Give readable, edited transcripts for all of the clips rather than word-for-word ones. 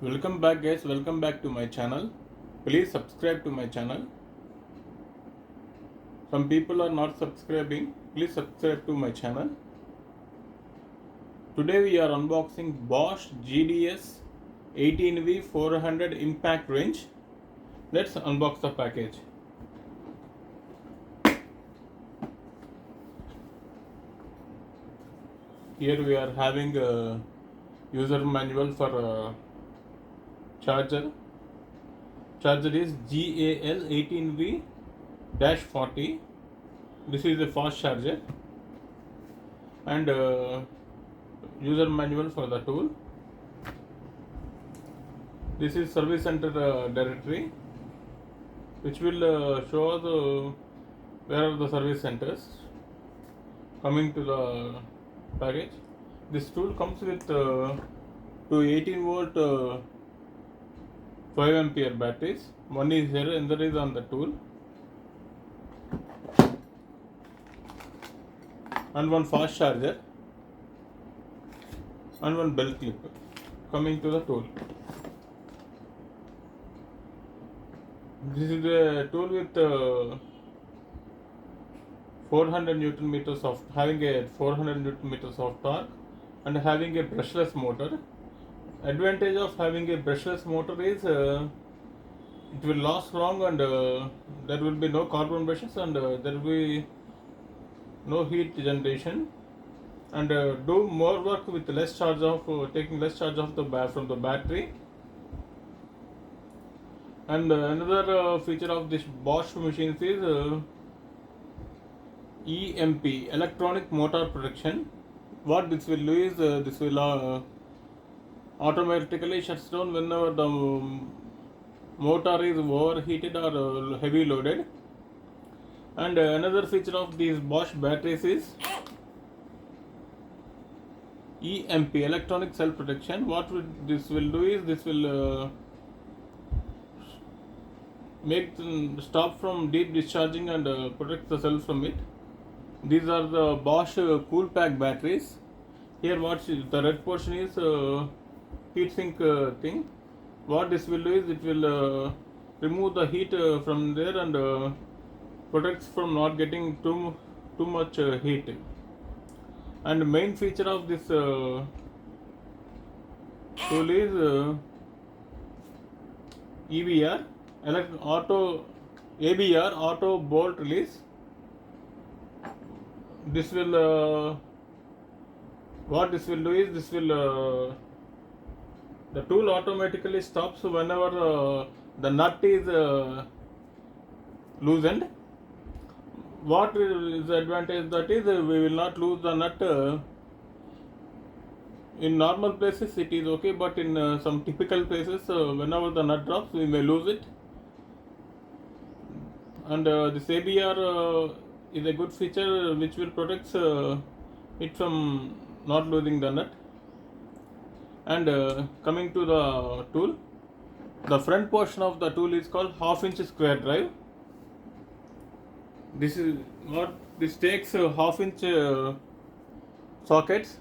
Welcome back guys, welcome back to my channel. Please subscribe to my channel. Some people are not subscribing. Please subscribe to my channel. Today we are unboxing Bosch GDS 18v-400 impact wrench. Let's unbox the package. Here we are having a user manual for charger. Charger is GAL 18v-40. This is a fast charger, and user manual for the tool. This is service center directory, which will show us where are the service centers. Coming to the package, this tool comes with two 18 volt 5 ampere batteries. One is here and another is on the tool, and one fast charger and one belt clip. Coming to the tool, this is a tool with 400 Newton meters of having a 400 Newton meters of torque and having a brushless motor. Advantage of having a brushless motor is it will last long, and there will be no carbon brushes, and there will be no heat generation, and do more work with less charge of taking less charge of from the battery. And another feature of this Bosch machines is EMP, electronic motor protection. What this will do is this will automatically shuts down whenever the motor is overheated or heavy loaded. And another feature of these Bosch batteries is EMP, electronic cell protection. What this will do is this will make stop from deep discharging and protect the cell from it. These are the Bosch cool pack batteries. Here what the red portion is heat sink thing. What this will do is it will remove the heat from there, and protects from not getting too much heat. And main feature of this tool is EBR, ABR, auto bolt release. This will what this will do is this will the tool automatically stops whenever the nut is loosened. What is the advantage? That is we will not lose the nut. In normal places it is okay, but in some typical places whenever the nut drops we may lose it. And this ABR is a good feature which will protect it from not losing the nut. And coming to the tool, the front portion of the tool is called half-inch square drive. This is what this takes half-inch sockets.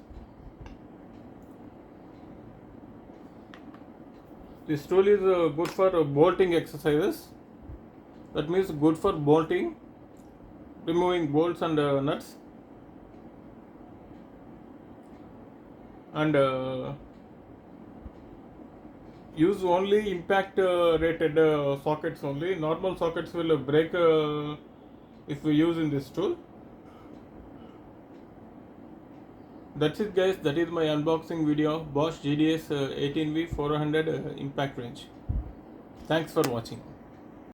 This tool is good for bolting exercises. That means good for bolting, removing bolts and nuts. And use only impact rated sockets only. Normal sockets will break if we use in this tool. That's it guys, that is my unboxing video of Bosch GDS 18v-400 impact wrench. Thanks for watching.